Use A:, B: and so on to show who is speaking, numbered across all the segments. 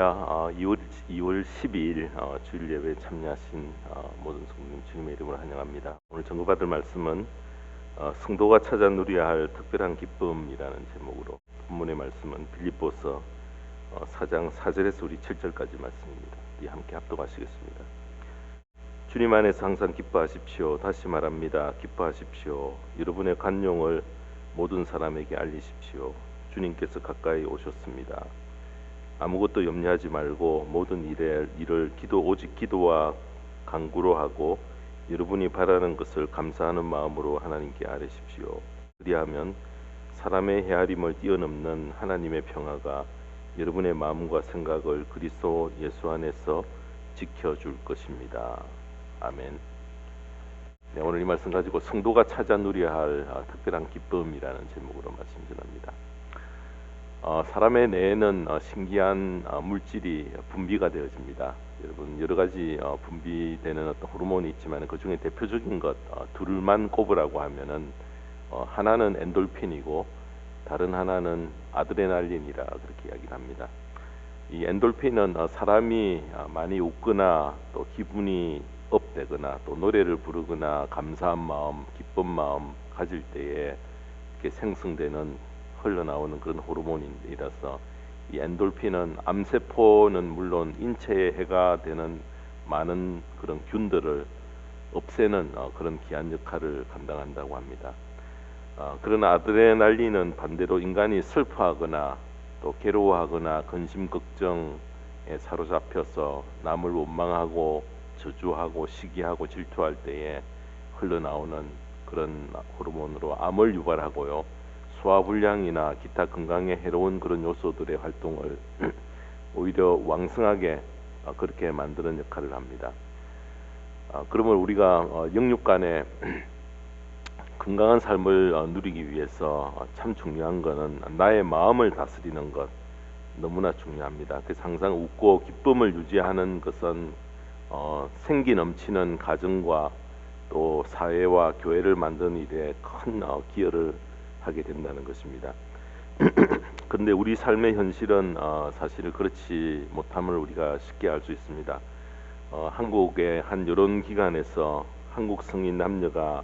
A: 할렐루야. 2월 12일 주일 예배에 참여하신 모든 성도님 주님의 이름으로 환영합니다. 오늘 전거받을 말씀은 성도가 찾아 누려야 할 특별한 기쁨이라는 제목으로, 본문의 말씀은 빌립보서 4장 4절에서 우리 7절까지 말씀입니다. 우리 함께 합독하시겠습니다. 주님 안에서 항상 기뻐하십시오. 다시 말합니다. 기뻐하십시오. 여러분의 간용을 모든 사람에게 알리십시오. 주님께서 가까이 오셨습니다. 아무것도 염려하지 말고 모든 일을 오직 기도와 간구로 하고 여러분이 바라는 것을 감사하는 마음으로 하나님께 아뢰십시오. 그리하면 사람의 헤아림을 뛰어넘는 하나님의 평화가 여러분의 마음과 생각을 그리스도 예수 안에서 지켜줄 것입니다. 아멘. 네, 오늘 이 말씀 가지고 성도가 찾아 누려야 할 특별한 기쁨이라는 제목으로 말씀 전합니다. 사람의 뇌에는 신기한 물질이 분비가 되어집니다. 여러분, 여러 가지 분비되는 어떤 호르몬이 있지만 그 중에 대표적인 것 둘만 꼽으라고 하면은 하나는 엔돌핀이고 다른 하나는 아드레날린이라 그렇게 이야기를 합니다. 이 엔돌핀은 사람이 많이 웃거나 또 기분이 업되거나 또 노래를 부르거나 감사한 마음, 기쁜 마음 가질 때에 이렇게 생성되는 흘러나오는 그런 호르몬이라서 이 엔돌핀은 암세포는 물론 인체에 해가 되는 많은 그런 균들을 없애는 그런 귀한 역할을 감당한다고 합니다. 그러나 아드레날린은 반대로 인간이 슬퍼하거나 또 괴로워하거나 근심 걱정에 사로잡혀서 남을 원망하고 저주하고 시기하고 질투할 때에 흘러나오는 그런 호르몬으로 암을 유발하고요, 소화불량이나 기타 건강에 해로운 그런 요소들의 활동을 오히려 왕성하게 그렇게 만드는 역할을 합니다. 그러면 우리가 영육간에 건강한 삶을 누리기 위해서 참 중요한 것은 나의 마음을 다스리는 것, 너무나 중요합니다. 그래서 항상 웃고 기쁨을 유지하는 것은 생기 넘치는 가정과 또 사회와 교회를 만드는 일에 큰 기여를 하게 된다는 것입니다. 그런데 우리 삶의 현실은 사실 그렇지 못함을 우리가 쉽게 알 수 있습니다. 한국의 한 여론기관에서 한국 성인 남녀가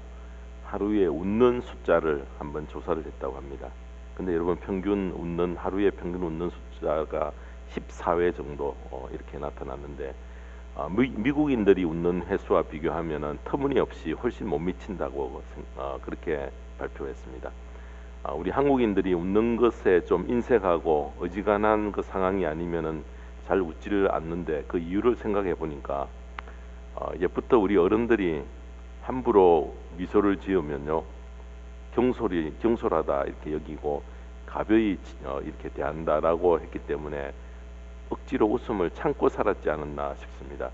A: 하루에 웃는 숫자를 한번 조사를 했다고 합니다. 근데 여러분, 하루에 평균 웃는 숫자가 14회 정도 이렇게 나타났는데 미국인들이 웃는 횟수와 비교하면은 터무니없이 훨씬 못 미친다고 그렇게 발표했습니다. 우리 한국인들이 웃는 것에 좀 인색하고 어지간한 그 상황이 아니면은 잘 웃지를 않는데, 그 이유를 생각해 보니까 옛부터 우리 어른들이 함부로 미소를 지으면요 경솔하다 이렇게 여기고 가벼이 이렇게 대한다라고 했기 때문에 억지로 웃음을 참고 살았지 않았나 싶습니다.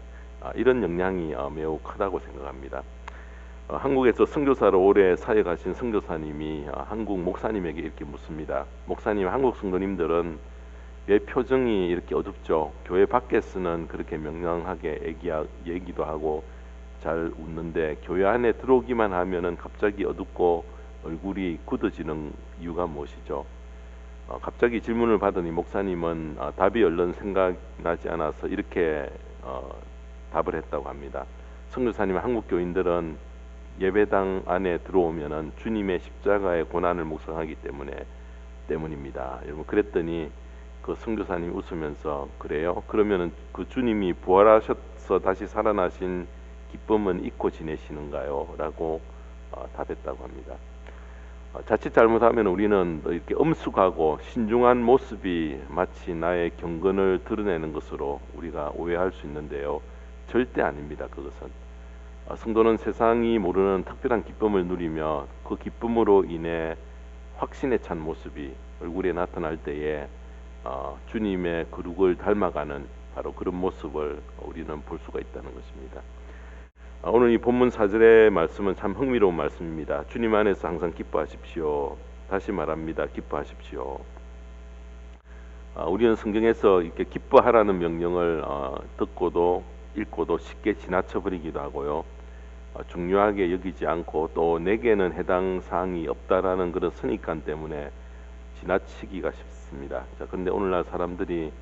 A: 이런 영향이 매우 크다고 생각합니다. 한국에서 선교사로 오래 사역하신 선교사님이 한국 목사님에게 이렇게 묻습니다. 목사님, 한국 성도님들은 왜 표정이 이렇게 어둡죠? 교회 밖에서는 그렇게 명랑하게 얘기도 하고 잘 웃는데 교회 안에 들어오기만 하면은 갑자기 어둡고 얼굴이 굳어지는 이유가 무엇이죠? 갑자기 질문을 받으니 목사님은 답이 얼른 생각나지 않아서 이렇게 답을 했다고 합니다. 선교사님, 한국 교인들은 예배당 안에 들어오면은 주님의 십자가의 고난을 묵상하기 때문입니다. 여러분, 그랬더니 그 선교사님 웃으면서, 그래요? 그러면은 그 주님이 부활하셔서 다시 살아나신 기쁨은 잊고 지내시는가요? 라고 답했다고 합니다. 자칫 잘못하면 우리는 이렇게 엄숙하고 신중한 모습이 마치 나의 경건을 드러내는 것으로 우리가 오해할 수 있는데요, 절대 아닙니다. 그것은 성도는 세상이 모르는 특별한 기쁨을 누리며 그 기쁨으로 인해 확신에 찬 모습이 얼굴에 나타날 때에 주님의 거룩을 닮아가는 바로 그런 모습을 우리는 볼 수가 있다는 것입니다. 오늘 이 본문 4절의 말씀은 참 흥미로운 말씀입니다. 주님 안에서 항상 기뻐하십시오. 다시 말합니다. 기뻐하십시오. 우리는 성경에서 이렇게 기뻐하라는 명령을 듣고도 읽고도 쉽게 지나쳐버리기도 하고요, 중요하게 여기지 않고 또 내게는 해당 사항이 없다라는 그런 선입관 때문에 지나치기가 쉽습니다. 자, 그런데 오늘날 사람들이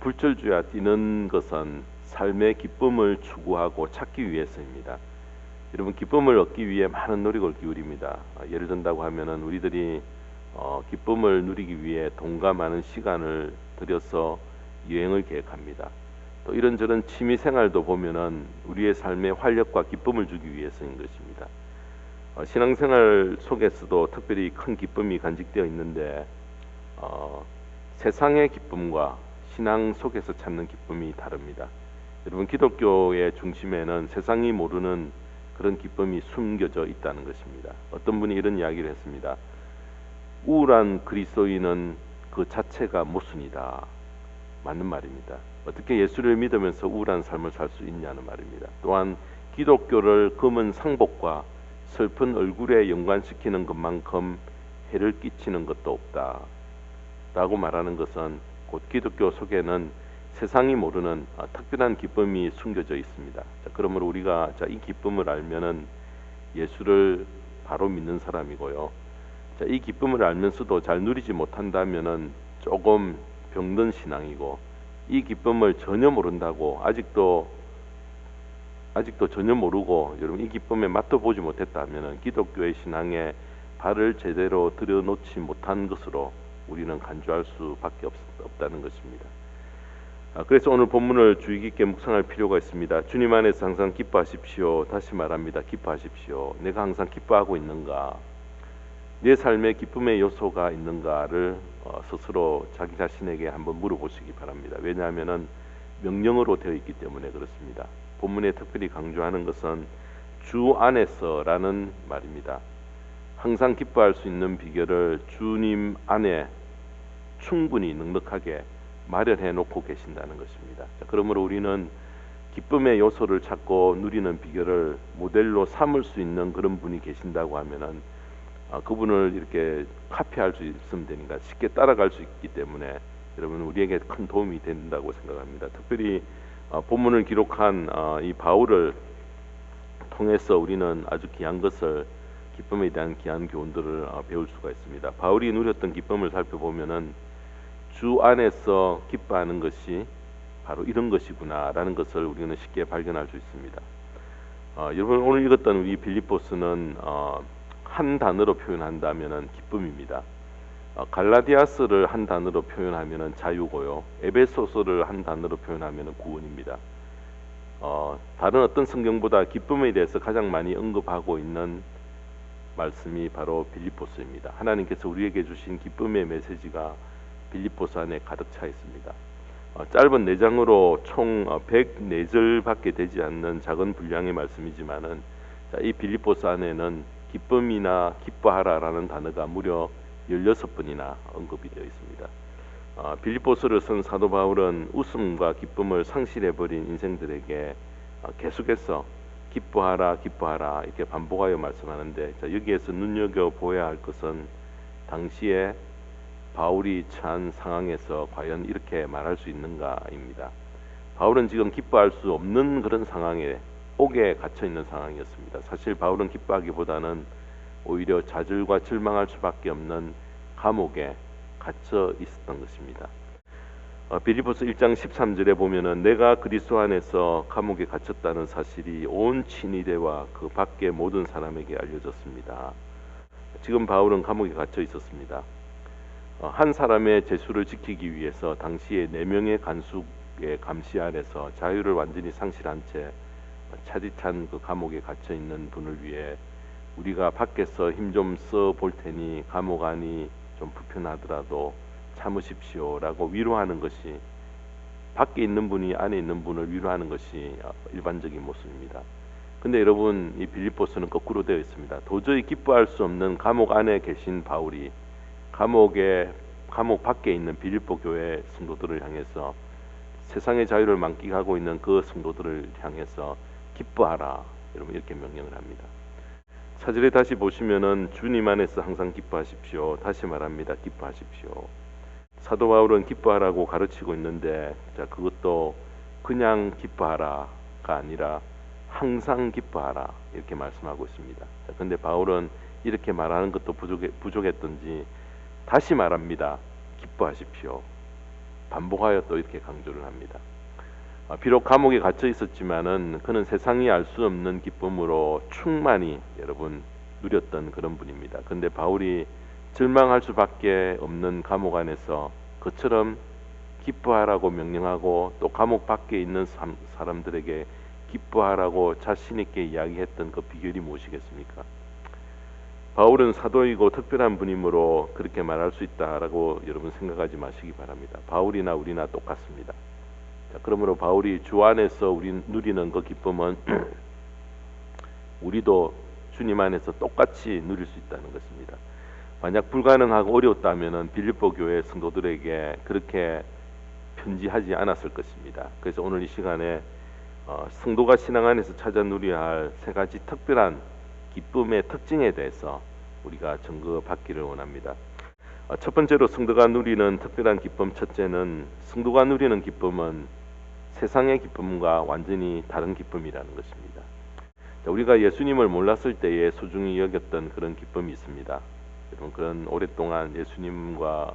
A: 불철주야 뛰는 것은 삶의 기쁨을 추구하고 찾기 위해서입니다. 여러분, 기쁨을 얻기 위해 많은 노력을 기울입니다. 예를 든다고 하면은 우리들이 기쁨을 누리기 위해 돈과 많은 시간을 들여서 여행을 계획합니다. 또 이런저런 취미 생활도 보면은 우리의 삶에 활력과 기쁨을 주기 위해서인 것입니다. 신앙생활 속에서도 특별히 큰 기쁨이 간직되어 있는데 세상의 기쁨과 신앙 속에서 찾는 기쁨이 다릅니다. 여러분, 기독교의 중심에는 세상이 모르는 그런 기쁨이 숨겨져 있다는 것입니다. 어떤 분이 이런 이야기를 했습니다. 우울한 그리스도인은 그 자체가 모순이다. 맞는 말입니다. 어떻게 예수를 믿으면서 우울한 삶을 살 수 있냐는 말입니다. 또한 기독교를 검은 상복과 슬픈 얼굴에 연관시키는 것만큼 해를 끼치는 것도 없다 라고 말하는 것은 곧 기독교 속에는 세상이 모르는 특별한 기쁨이 숨겨져 있습니다. 그러므로 우리가 이 기쁨을 알면은 예수를 바로 믿는 사람이고요. 이 기쁨을 알면서도 잘 누리지 못한다면은 조금 병든 신앙이고, 이 기쁨을 전혀 모른다고 아직도 전혀 모르고 여러분 이 기쁨에 맛도 보지 못했다면은 기독교의 신앙에 발을 제대로 들여놓지 못한 것으로 우리는 간주할 수밖에 없다는 것입니다. 그래서 오늘 본문을 주의 깊게 묵상할 필요가 있습니다. 주님 안에서 항상 기뻐하십시오. 다시 말합니다. 기뻐하십시오. 내가 항상 기뻐하고 있는가? 내 삶에 기쁨의 요소가 있는가를 스스로 자기 자신에게 한번 물어보시기 바랍니다. 왜냐하면 명령어로 되어 있기 때문에 그렇습니다. 본문에 특별히 강조하는 것은 주 안에서라는 말입니다. 항상 기뻐할 수 있는 비결을 주님 안에 충분히 넉넉하게 마련해 놓고 계신다는 것입니다. 그러므로 우리는 기쁨의 요소를 찾고 누리는 비결을 모델로 삼을 수 있는 그런 분이 계신다고 하면은 그분을 이렇게 카피할 수 있으면 되니까 쉽게 따라갈 수 있기 때문에 여러분 우리에게 큰 도움이 된다고 생각합니다. 특별히 본문을 기록한 이 바울을 통해서 우리는 아주 귀한 것을, 기쁨에 대한 귀한 교훈들을 배울 수가 있습니다. 바울이 누렸던 기쁨을 살펴보면은 주 안에서 기뻐하는 것이 바로 이런 것이구나라는 것을 우리는 쉽게 발견할 수 있습니다. 여러분, 오늘 읽었던 우리 빌립보서는 한 단어로 표현한다면은 기쁨입니다. 갈라디아서를 한 단어로 표현하면은 자유고요. 에베소서를 한 단어로 표현하면은 구원입니다. 다른 어떤 성경보다 기쁨에 대해서 가장 많이 언급하고 있는 말씀이 바로 빌립보서입니다. 하나님께서 우리에게 주신 기쁨의 메시지가 빌립보서 안에 가득 차 있습니다. 짧은 4장으로 총 104절밖에 되지 않는 작은 분량의 말씀이지만은 이 빌립보서 안에는 기쁨이나 기뻐하라라는 단어가 무려 16번이나 언급이 되어 있습니다. 빌립보서를 쓴 사도 바울은 웃음과 기쁨을 상실해버린 인생들에게 계속해서 기뻐하라 기뻐하라 이렇게 반복하여 말씀하는데, 여기에서 눈여겨보아야 할 것은 당시에 바울이 처한 상황에서 과연 이렇게 말할 수 있는가입니다. 바울은 지금 기뻐할 수 없는 그런 상황에 옥에 갇혀 있는 상황이었습니다. 사실 바울은 기뻐하기보다는 오히려 좌절과 절망할 수밖에 없는 감옥에 갇혀 있었던 것입니다. 빌립보서 1장 13절에 보면은 내가 그리스도 안에서 감옥에 갇혔다는 사실이 온 친위대와 그 밖의 모든 사람에게 알려졌습니다. 지금 바울은 감옥에 갇혀 있었습니다. 한 사람의 재수를 지키기 위해서 당시에 4명의 간수의 감시 아래서 자유를 완전히 상실한 채 차디찬 그 감옥에 갇혀 있는 분을 위해 우리가 밖에서 힘 좀 써 볼 테니 감옥 안이 좀 불편하더라도 참으십시오라고 위로하는 것이, 밖에 있는 분이 안에 있는 분을 위로하는 것이 일반적인 모습입니다. 근데 여러분, 이 빌립보서는 거꾸로 되어 있습니다. 도저히 기뻐할 수 없는 감옥 안에 계신 바울이 감옥 밖에 있는 빌립보 교회 성도들을 향해서, 세상의 자유를 만끽하고 있는 그 성도들을 향해서 기뻐하라, 여러분 이렇게 명령을 합니다. 4절에 다시 보시면은 주님 안에서 항상 기뻐하십시오. 다시 말합니다. 기뻐하십시오. 사도 바울은 기뻐하라고 가르치고 있는데, 그것도 그냥 기뻐하라가 아니라 항상 기뻐하라 이렇게 말씀하고 있습니다. 근데 바울은 이렇게 말하는 것도 부족했던지 다시 말합니다. 기뻐하십시오. 반복하여 또 이렇게 강조를 합니다. 비록 감옥에 갇혀 있었지만은 그는 세상이 알 수 없는 기쁨으로 충만히 여러분 누렸던 그런 분입니다. 그런데 바울이 절망할 수밖에 없는 감옥 안에서 그처럼 기뻐하라고 명령하고 또 감옥 밖에 있는 사람들에게 기뻐하라고 자신 있게 이야기했던 그 비결이 무엇이겠습니까? 바울은 사도이고 특별한 분이므로 그렇게 말할 수 있다라고 여러분 생각하지 마시기 바랍니다. 바울이나 우리나 똑같습니다. 자, 그러므로 바울이 주 안에서 우리 누리는 그 기쁨은 우리도 주님 안에서 똑같이 누릴 수 있다는 것입니다. 만약 불가능하고 어려웠다면 빌립보 교회 성도들에게 그렇게 편지하지 않았을 것입니다. 그래서 오늘 이 시간에 성도가 신앙 안에서 찾아 누려야 할 세 가지 특별한 기쁨의 특징에 대해서 우리가 점검받기를 원합니다. 첫 번째로 성도가 누리는 특별한 기쁨, 첫째는 성도가 누리는 기쁨은 세상의 기쁨과 완전히 다른 기쁨이라는 것입니다. 우리가 예수님을 몰랐을 때에 소중히 여겼던 그런 기쁨이 있습니다. 여러분, 그런 오랫동안 예수님과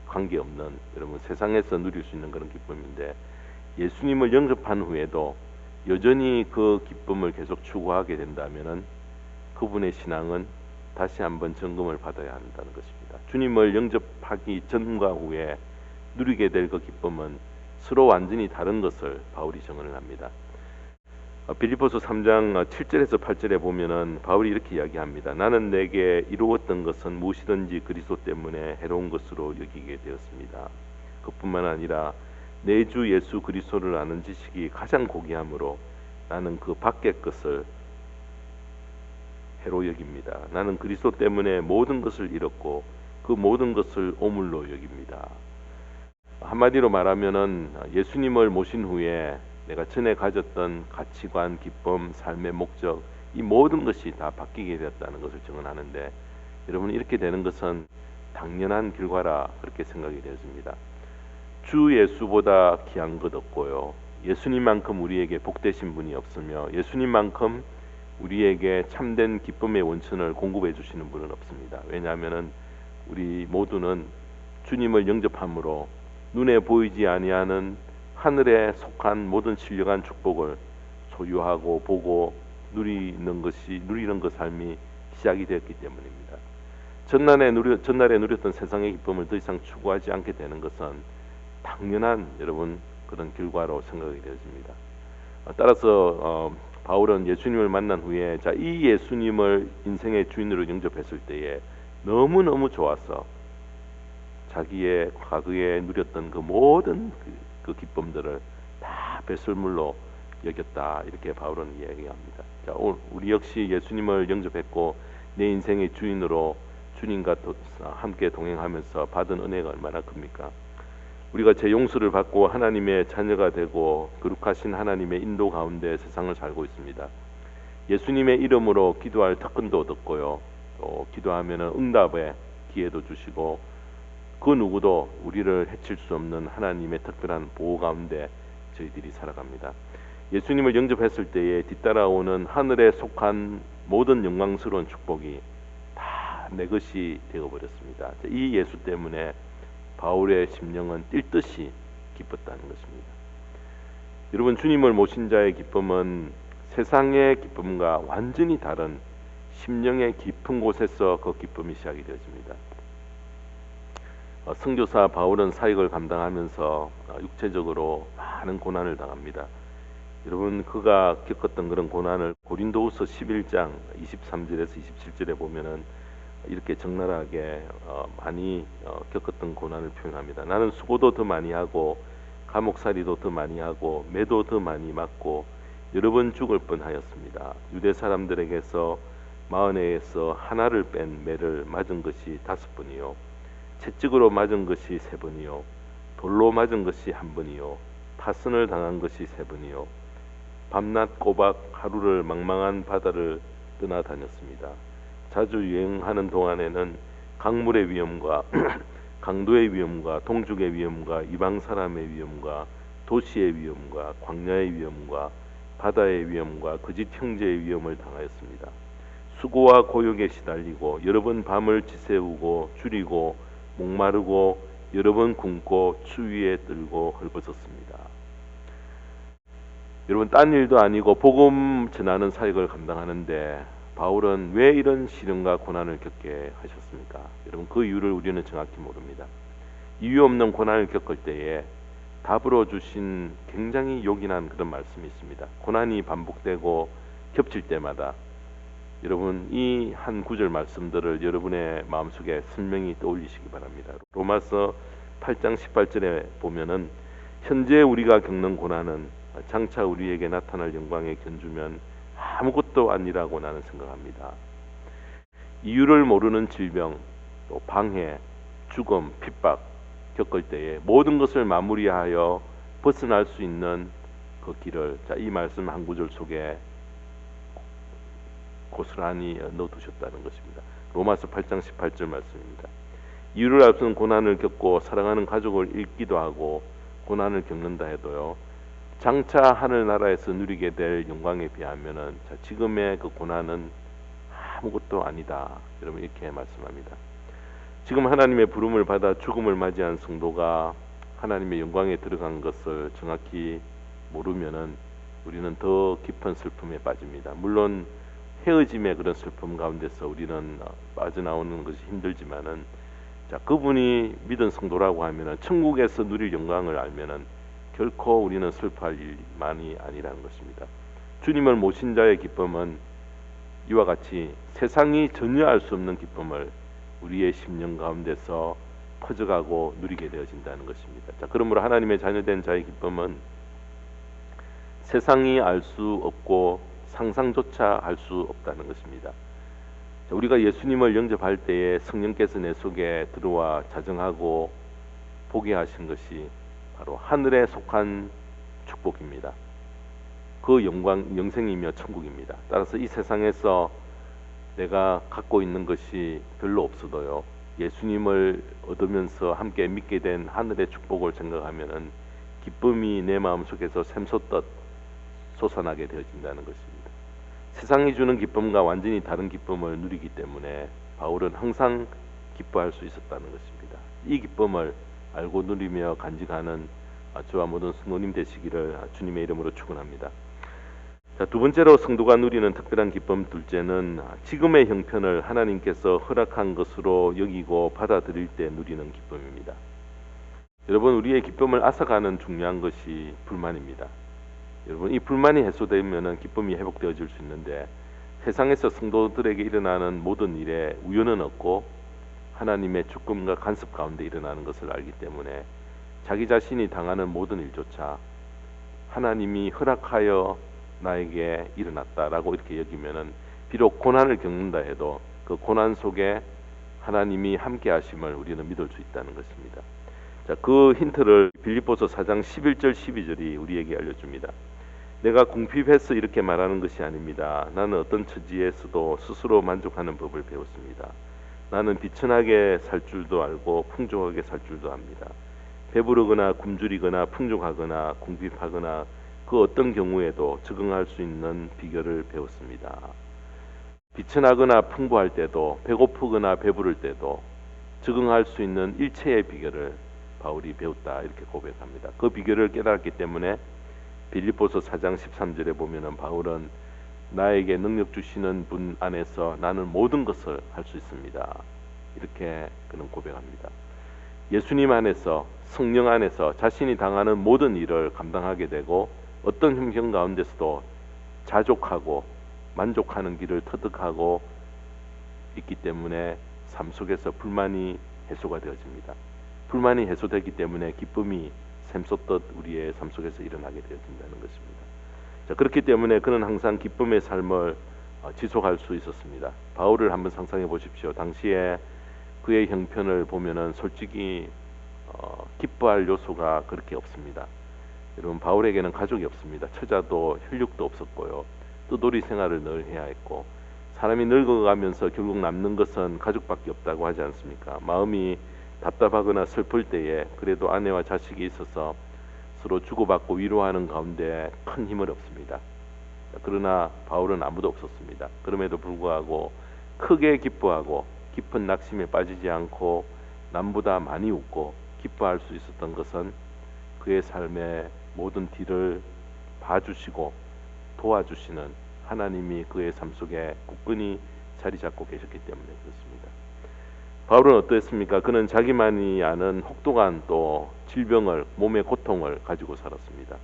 A: 관계없는 여러분 세상에서 누릴 수 있는 그런 기쁨인데, 예수님을 영접한 후에도 여전히 그 기쁨을 계속 추구하게 된다면은 그분의 신앙은 다시 한번 점검을 받아야 한다는 것입니다. 주님을 영접하기 전과 후에 누리게 될 그 기쁨은 서로 완전히 다른 것을 바울이 증언을 합니다. 빌립보서 3장 7절에서 8절에 보면은 바울이 이렇게 이야기합니다. 나는 내게 이루었던 것은 무엇이든지 그리스도 때문에 해로운 것으로 여기게 되었습니다. 그뿐만 아니라 내 주 예수 그리스도를 아는 지식이 가장 고귀함으로 나는 그 밖의 것을 해로 여깁니다. 나는 그리스도 때문에 모든 것을 잃었고 그 모든 것을 오물로 여깁니다. 한마디로 말하면은 예수님을 모신 후에 내가 전에 가졌던 가치관, 기쁨, 삶의 목적, 이 모든 것이 다 바뀌게 되었다는 것을 증언하는데, 여러분, 이렇게 되는 것은 당연한 결과라 그렇게 생각이 되었습니다. 주 예수보다 귀한 것 없고요, 예수님만큼 우리에게 복되신 분이 없으며 예수님만큼 우리에게 참된 기쁨의 원천을 공급해 주시는 분은 없습니다. 왜냐하면은 우리 모두는 주님을 영접함으로 눈에 보이지 아니하는 하늘에 속한 모든 신령한 축복을 소유하고 보고 누리는 그 삶이 시작이 되었기 때문입니다. 전날에 누렸던 세상의 기쁨을 더 이상 추구하지 않게 되는 것은 당연한 여러분 그런 결과로 생각이 되어집니다. 따라서 바울은 예수님을 만난 후에 이 예수님을 인생의 주인으로 영접했을 때에 너무너무 좋아서 자기의 과거에 누렸던 그 모든 그 기쁨들을 다 배설물로 여겼다, 이렇게 바울은 이야기합니다. 우리 역시 예수님을 영접했고 내 인생의 주인으로 주님과 함께 동행하면서 받은 은혜가 얼마나 큽니까? 우리가 제 용서를 받고 하나님의 자녀가 되고 거룩하신 하나님의 인도 가운데 세상을 살고 있습니다. 예수님의 이름으로 기도할 특권도 얻었고요, 또 기도하면 응답의 기회도 주시고 그 누구도 우리를 해칠 수 없는 하나님의 특별한 보호 가운데 저희들이 살아갑니다. 예수님을 영접했을 때에 뒤따라오는 하늘에 속한 모든 영광스러운 축복이 다 내 것이 되어버렸습니다. 이 예수 때문에 바울의 심령은 뛸 듯이 기뻤다는 것입니다. 여러분, 주님을 모신 자의 기쁨은 세상의 기쁨과 완전히 다른 심령의 깊은 곳에서 그 기쁨이 시작이 되어집니다. 선교사 바울은 사역을 감당하면서 육체적으로 많은 고난을 당합니다. 여러분, 그가 겪었던 그런 고난을 고린도후서 11장 23절에서 27절에 보면은 이렇게 적나라하게 많이 겪었던 고난을 표현합니다. 나는 수고도 더 많이 하고 감옥살이도 더 많이 하고 매도 더 많이 맞고 여러 번 죽을 뻔하였습니다. 유대 사람들에게서 마흔에서 하나를 뺀 매를 맞은 것이 5번이요, 채찍으로 맞은 것이 3번이요, 돌로 맞은 것이 1번이요, 파선을 당한 것이 3번이요, 밤낮 꼬박 하루를 망망한 바다를 떠나다녔습니다. 자주 유행하는 동안에는 강물의 위험과 강도의 위험과 동족의 위험과 이방 사람의 위험과 도시의 위험과 광야의 위험과 바다의 위험과 거짓 형제의 위험을 당하였습니다. 수고와 고역에 시달리고 여러 번 밤을 지새우고 줄이고 목마르고 여러 번 굶고 추위에 떨고 헐벗었습니다. 여러분, 딴 일도 아니고 복음 전하는 사역을 감당하는데 바울은 왜 이런 시련과 고난을 겪게 하셨습니까? 여러분, 그 이유를 우리는 정확히 모릅니다. 이유 없는 고난을 겪을 때에 답으로 주신 굉장히 요긴한 그런 말씀이 있습니다. 고난이 반복되고 겹칠 때마다 여러분, 이 한 구절 말씀들을 여러분의 마음속에 선명히 떠올리시기 바랍니다. 로마서 8장 18절에 보면은 현재 우리가 겪는 고난은 장차 우리에게 나타날 영광에 견주면 아무것도 아니라고 나는 생각합니다. 이유를 모르는 질병, 또 방해, 죽음, 핍박 겪을 때에 모든 것을 마무리하여 벗어날 수 있는 그 길을 이 말씀 한 구절 속에 고스란히 넣어두셨다는 것입니다. 로마서 8장 18절 말씀입니다. 이유를 알 수 없는 고난을 겪고 사랑하는 가족을 잃기도 하고 고난을 겪는다 해도요, 장차 하늘나라에서 누리게 될 영광에 비하면은 지금의 그 고난은 아무것도 아니다. 여러분, 이렇게 말씀합니다. 지금 하나님의 부름을 받아 죽음을 맞이한 성도가 하나님의 영광에 들어간 것을 정확히 모르면은 우리는 더 깊은 슬픔에 빠집니다. 물론 헤어짐의 그런 슬픔 가운데서 우리는 빠져나오는 것이 힘들지만은 그분이 믿은 성도라고 하면은 천국에서 누릴 영광을 알면은 결코 우리는 슬퍼할 일만이 아니라는 것입니다. 주님을 모신 자의 기쁨은 이와 같이 세상이 전혀 알 수 없는 기쁨을 우리의 심령 가운데서 퍼져가고 누리게 되어진다는 것입니다. 그러므로 하나님의 자녀된 자의 기쁨은 세상이 알 수 없고 상상조차 할 수 없다는 것입니다. 우리가 예수님을 영접할 때에 성령께서 내 속에 들어와 자정하고 보게 하신 것이 바로 하늘에 속한 축복입니다. 그 영생이며 천국입니다. 따라서 이 세상에서 내가 갖고 있는 것이 별로 없어도요, 예수님을 얻으면서 함께 믿게 된 하늘의 축복을 생각하면은 기쁨이 내 마음속에서 샘솟듯 솟아나게 되어진다는 것입니다. 세상이 주는 기쁨과 완전히 다른 기쁨을 누리기 때문에 바울은 항상 기뻐할 수 있었다는 것입니다. 이 기쁨을 알고 누리며 간직하는 저와 모든 성도님 되시기를 주님의 이름으로 축원합니다. 두 번째로 성도가 누리는 특별한 기쁨, 둘째는 지금의 형편을 하나님께서 허락한 것으로 여기고 받아들일 때 누리는 기쁨입니다. 여러분, 우리의 기쁨을 앗아가는 중요한 것이 불만입니다. 여러분, 이 불만이 해소되면 기쁨이 회복되어질 수 있는데 세상에서 성도들에게 일어나는 모든 일에 우연은 없고 하나님의 주권과 간섭 가운데 일어나는 것을 알기 때문에 자기 자신이 당하는 모든 일조차 하나님이 허락하여 나에게 일어났다라고 이렇게 여기면은 비록 고난을 겪는다 해도 그 고난 속에 하나님이 함께 하심을 우리는 믿을 수 있다는 것입니다. 그 힌트를 빌립보서 4장 11절 12절이 우리에게 알려줍니다. 내가 궁핍해서 이렇게 말하는 것이 아닙니다. 나는 어떤 처지에서도 스스로 만족하는 법을 배웠습니다. 나는 비천하게 살 줄도 알고 풍족하게 살 줄도 압니다. 배부르거나 굶주리거나 풍족하거나 궁핍하거나 그 어떤 경우에도 적응할 수 있는 비결을 배웠습니다. 비천하거나 풍부할 때도 배고프거나 배부를 때도 적응할 수 있는 일체의 비결을 바울이 배웠다, 이렇게 고백합니다. 그 비결을 깨달았기 때문에 빌립보서 4장 13절에 보면은 바울은 나에게 능력 주시는 분 안에서 나는 모든 것을 할 수 있습니다, 이렇게 그는 고백합니다. 예수님 안에서, 성령 안에서 자신이 당하는 모든 일을 감당하게 되고 어떤 형편 가운데서도 자족하고 만족하는 길을 터득하고 있기 때문에 삶 속에서 불만이 해소가 되어집니다. 불만이 해소되기 때문에 기쁨이 샘솟듯 우리의 삶 속에서 일어나게 되어진다는 것입니다. 그렇기 때문에 그는 항상 기쁨의 삶을 지속할 수 있었습니다. 바울을 한번 상상해 보십시오. 당시에 그의 형편을 보면은 솔직히 기뻐할 요소가 그렇게 없습니다. 여러분, 바울에게는 가족이 없습니다. 처자도 혈육도 없었고요. 뜨돌이 생활을 늘 해야 했고, 사람이 늙어가면서 결국 남는 것은 가족밖에 없다고 하지 않습니까? 마음이 답답하거나 슬플 때에 그래도 아내와 자식이 있어서 서로 주고받고 위로하는 가운데 큰 힘을 얻습니다. 그러나 바울은 아무도 없었습니다. 그럼에도 불구하고 크게 기뻐하고 깊은 낙심에 빠지지 않고 남보다 많이 웃고 기뻐할 수 있었던 것은 그의 삶의 모든 뒤를 봐주시고 도와주시는 하나님이 그의 삶 속에 굳건히 자리 잡고 계셨기 때문에 그렇습니다. 바울은 어떠했습니까? 그는 자기만이 아는 혹독한 또 질병을, 몸의 고통을 가지고 살았습니다.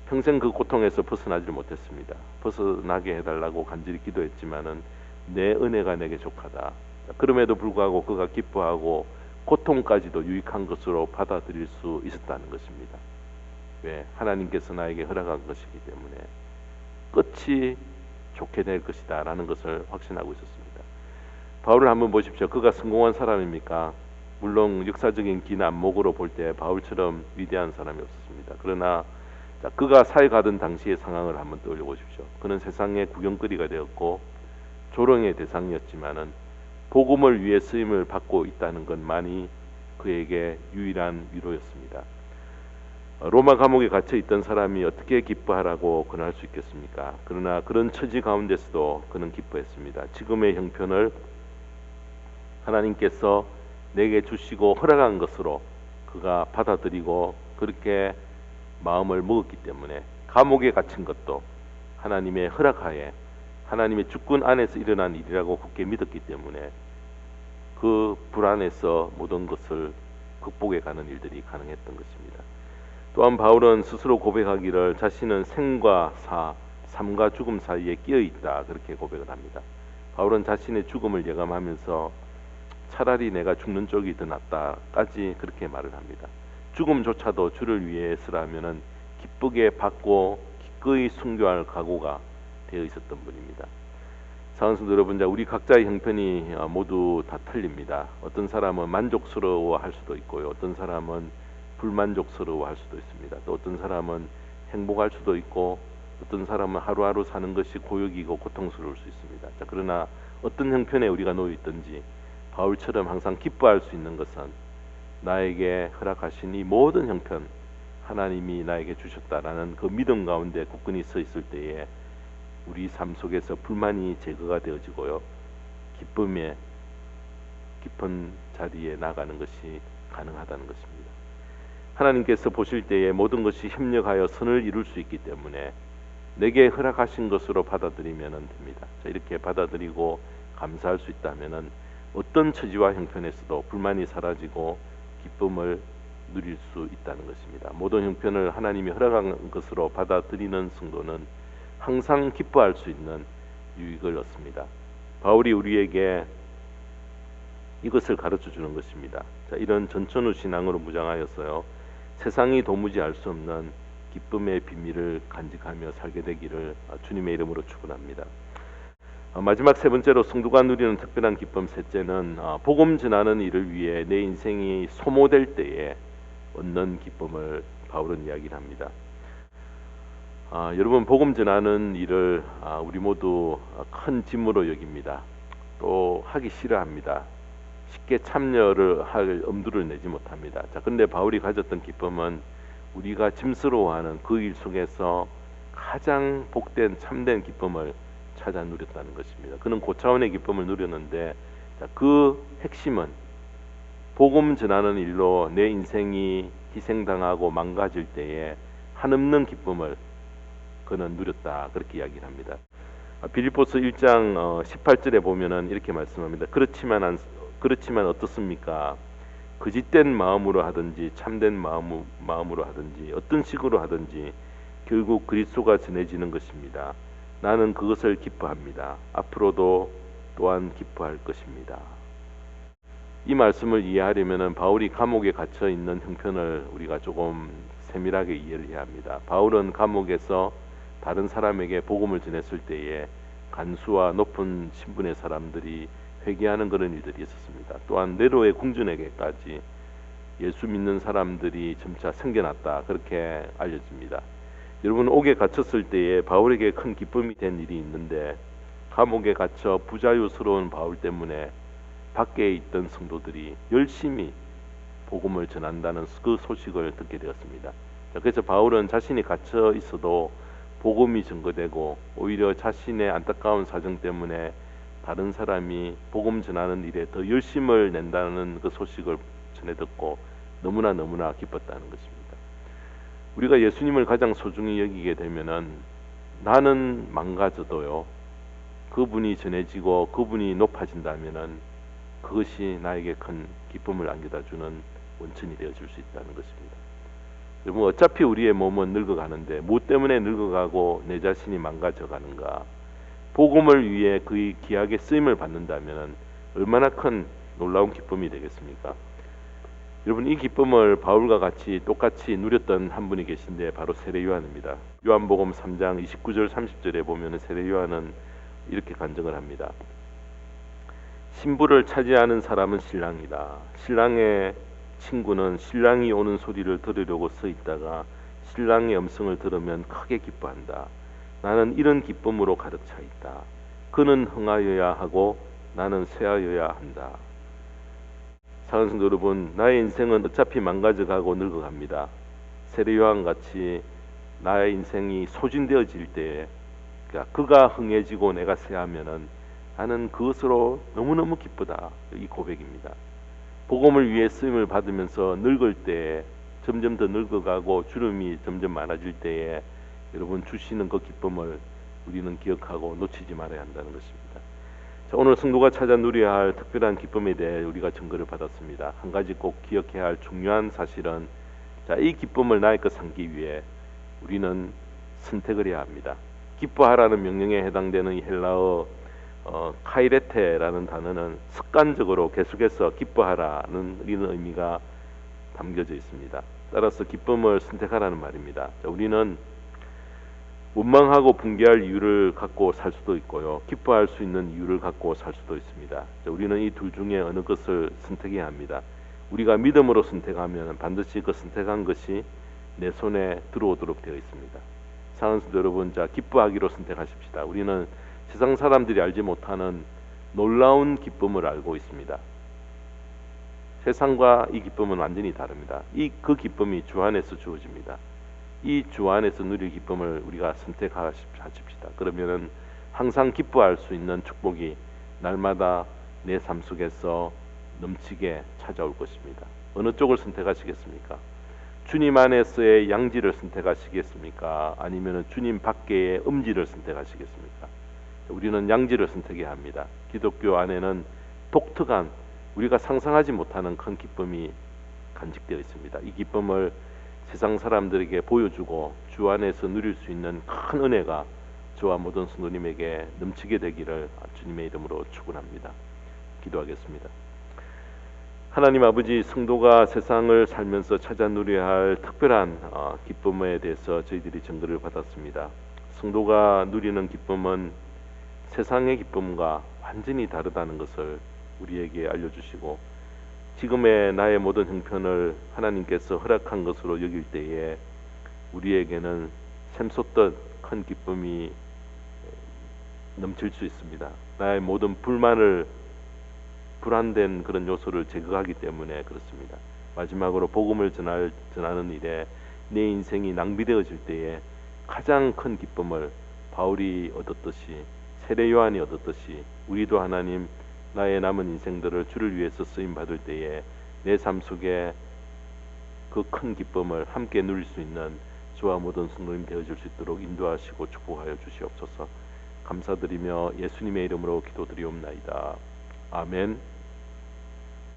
A: 평생 그 고통에서 벗어나지를 못했습니다. 벗어나게 해달라고 간절히 기도했지만은 내 은혜가 내게 족하다. 그럼에도 불구하고 그가 기뻐하고 고통까지도 유익한 것으로 받아들일 수 있었다는 것입니다. 왜? 하나님께서 나에게 허락한 것이기 때문에 끝이 좋게 될 것이다 라는 것을 확신하고 있었습니다. 바울을 한번 보십시오. 그가 성공한 사람입니까? 물론 역사적인 긴 안목으로 볼 때 바울처럼 위대한 사람이 없었습니다. 그러나 그가 사역하던 당시의 상황을 한번 떠올려 보십시오. 그는 세상의 구경거리가 되었고 조롱의 대상이었지만은 복음을 위해 쓰임을 받고 있다는 것만이 그에게 유일한 위로였습니다. 로마 감옥에 갇혀 있던 사람이 어떻게 기뻐하라고 권할 수 있겠습니까? 그러나 그런 처지 가운데서도 그는 기뻐했습니다. 지금의 형편을 하나님께서 내게 주시고 허락한 것으로 그가 받아들이고 그렇게 마음을 먹었기 때문에 감옥에 갇힌 것도 하나님의 허락하에 하나님의 주권 안에서 일어난 일이라고 굳게 믿었기 때문에 그 불안에서 모든 것을 극복해 가는 일들이 가능했던 것입니다. 또한 바울은 스스로 고백하기를 자신은 생과 사, 삶과 죽음 사이에 끼어 있다 그렇게 고백을 합니다. 바울은 자신의 죽음을 예감하면서 차라리 내가 죽는 쪽이 더 낫다까지 그렇게 말을 합니다. 죽음조차도 주를 위해서라면은 기쁘게 받고 기꺼이 순교할 각오가 되어 있었던 분입니다. 사랑하는 성도 여러분, 우리 각자의 형편이 모두 다 틀립니다. 어떤 사람은 만족스러워할 수도 있고요, 어떤 사람은 불만족스러워할 수도 있습니다. 또 어떤 사람은 행복할 수도 있고, 어떤 사람은 하루하루 사는 것이 고역이고 고통스러울 수 있습니다. 그러나 어떤 형편에 우리가 놓여 있든지 바울처럼 항상 기뻐할 수 있는 것은 나에게 허락하신 이 모든 형편 하나님이 나에게 주셨다라는 그 믿음 가운데 굳건히 서 있을 때에 우리 삶 속에서 불만이 제거가 되어지고요, 기쁨의 깊은 자리에 나가는 것이 가능하다는 것입니다. 하나님께서 보실 때에 모든 것이 협력하여 선을 이룰 수 있기 때문에 내게 허락하신 것으로 받아들이면 됩니다. 이렇게 받아들이고 감사할 수 있다면 어떤 처지와 형편에서도 불만이 사라지고 기쁨을 누릴 수 있다는 것입니다. 모든 형편을 하나님이 허락한 것으로 받아들이는 성도는 항상 기뻐할 수 있는 유익을 얻습니다. 바울이 우리에게 이것을 가르쳐 주는 것입니다. 이런 전천후 신앙으로 무장하여서요, 세상이 도무지 알 수 없는 기쁨의 비밀을 간직하며 살게 되기를 주님의 이름으로 축원합니다. 마지막 세 번째로 성도가 누리는 특별한 기쁨, 셋째는 복음 전하는 일을 위해 내 인생이 소모될 때에 얻는 기쁨을 바울은 이야기를 합니다. 여러분, 복음 전하는 일을 우리 모두 큰 짐으로 여깁니다. 또 하기 싫어합니다. 쉽게 참여를 할 엄두를 내지 못합니다. 그런데 바울이 가졌던 기쁨은 우리가 짐스러워하는 그 일 속에서 가장 복된 참된 기쁨을 찾아 누렸다는 것입니다. 그는 고차원의 기쁨을 누렸는데, 그 핵심은 복음 전하는 일로 내 인생이 희생당하고 망가질 때에 한없는 기쁨을 그는 누렸다 그렇게 이야기를 합니다. 빌립보서 1장 18절에 보면은 이렇게 말씀합니다. 그렇지만 어떻습니까? 거짓된 마음으로 하든지 참된 마음으로 하든지 어떤 식으로 하든지 결국 그리스도가 전해지는 것입니다. 나는 그것을 기뻐합니다. 앞으로도 또한 기뻐할 것입니다. 이 말씀을 이해하려면 바울이 감옥에 갇혀 있는 형편을 우리가 조금 세밀하게 이해를 해야 합니다. 바울은 감옥에서 다른 사람에게 복음을 전했을 때에 간수와 높은 신분의 사람들이 회개하는 그런 일들이 있었습니다. 또한 네로의 궁전에게까지 예수 믿는 사람들이 점차 생겨났다 그렇게 알려집니다. 여러분, 옥에 갇혔을 때에 바울에게 큰 기쁨이 된 일이 있는데, 감옥에 갇혀 부자유스러운 바울 때문에 밖에 있던 성도들이 열심히 복음을 전한다는 그 소식을 듣게 되었습니다. 그래서 바울은 자신이 갇혀 있어도 복음이 전거되고 오히려 자신의 안타까운 사정 때문에 다른 사람이 복음 전하는 일에 더 열심을 낸다는 그 소식을 전해 듣고 너무나 기뻤다는 것입니다. 우리가 예수님을 가장 소중히 여기게 되면은 나는 망가져도요, 그분이 전해지고 그분이 높아진다면은 그것이 나에게 큰 기쁨을 안겨다 주는 원천이 되어줄 수 있다는 것입니다. 여러분, 어차피 우리의 몸은 늙어가는데 무엇 때문에 늙어가고 내 자신이 망가져가는가? 복음을 위해 그의 귀하게 쓰임을 받는다면 얼마나 큰 놀라운 기쁨이 되겠습니까? 여러분, 이 기쁨을 바울과 같이 똑같이 누렸던 한 분이 계신데 바로 세례 요한입니다. 요한복음 3장 29절 30절에 보면 세례 요한은 이렇게 간증을 합니다. 신부를 차지하는 사람은 신랑이다. 신랑의 친구는 신랑이 오는 소리를 들으려고 서 있다가 신랑의 음성을 들으면 크게 기뻐한다. 나는 이런 기쁨으로 가득 차 있다. 그는 흥하여야 하고 나는 쇠하여야 한다. 사랑하는 성도 여러분, 나의 인생은 어차피 망가져가고 늙어갑니다. 세례 요한같이 나의 인생이 소진되어질 때에, 그러니까 그가 흥해지고 내가 쇠하면은 나는 그것으로 너무너무 기쁘다. 이 고백입니다. 복음을 위해 쓰임을 받으면서 늙을 때에, 점점 더 늙어가고 주름이 점점 많아질 때에 여러분 주시는 그 기쁨을 우리는 기억하고 놓치지 말아야 한다는 것입니다. 자, 오늘 성도가 찾아 누려야 할 특별한 기쁨에 대해 우리가 증거를 받았습니다. 한 가지 꼭 기억해야 할 중요한 사실은, 자, 이 기쁨을 나의 것 삼기 위해 우리는 선택을 해야 합니다. 기뻐하라는 명령에 해당되는 이 헬라어 카이레테라는 단어는 습관적으로 계속해서 기뻐하라는 이런 의미가 담겨져 있습니다. 따라서 기쁨을 선택하라는 말입니다. 자, 우리는 원망하고 붕괴할 이유를 갖고 살 수도 있고요, 기뻐할 수 있는 이유를 갖고 살 수도 있습니다. 자, 우리는 이 둘 중에 어느 것을 선택해야 합니다. 우리가 믿음으로 선택하면 반드시 그 선택한 것이 내 손에 들어오도록 되어 있습니다. 사랑하는 성도 여러분, 자, 기뻐하기로 선택하십시다. 우리는 세상 사람들이 알지 못하는 놀라운 기쁨을 알고 있습니다. 세상과 이 기쁨은 완전히 다릅니다. 그 기쁨이 주 안에서 주어집니다. 이 주 안에서 누릴 기쁨을 우리가 선택하십시다. 그러면은 항상 기뻐할 수 있는 축복이 날마다 내 삶 속에서 넘치게 찾아올 것입니다. 어느 쪽을 선택하시겠습니까? 주님 안에서의 양지를 선택하시겠습니까? 아니면 주님 밖의 음지를 선택하시겠습니까? 우리는 양지를 선택해야 합니다. 기독교 안에는 독특한, 우리가 상상하지 못하는 큰 기쁨이 간직되어 있습니다. 이 기쁨을 세상 사람들에게 보여주고 주 안에서 누릴 수 있는 큰 은혜가 저와 모든 성도님에게 넘치게 되기를 주님의 이름으로 축원합니다. 기도하겠습니다. 하나님 아버지, 성도가 세상을 살면서 찾아 누려야 할 특별한 기쁨에 대해서 저희들이 증거를 받았습니다. 성도가 누리는 기쁨은 세상의 기쁨과 완전히 다르다는 것을 우리에게 알려주시고, 지금의 나의 모든 형편을 하나님께서 허락한 것으로 여길 때에 우리에게는 샘솟듯 큰 기쁨이 넘칠 수 있습니다. 나의 모든 불안된 그런 요소를 제거하기 때문에 그렇습니다. 마지막으로 복음을 전하는 일에 내 인생이 낭비되어질 때에 가장 큰 기쁨을 바울이 얻었듯이, 세례 요한이 얻었듯이 우리도 하나님, 나의 남은 인생들을 주를 위해서 쓰임 받을 때에 내 삶 속에 그 큰 기쁨을 함께 누릴 수 있는 저와 모든 성도님 되어줄 수 있도록 인도하시고 축복하여 주시옵소서. 감사드리며 예수님의 이름으로 기도드리옵나이다. 아멘.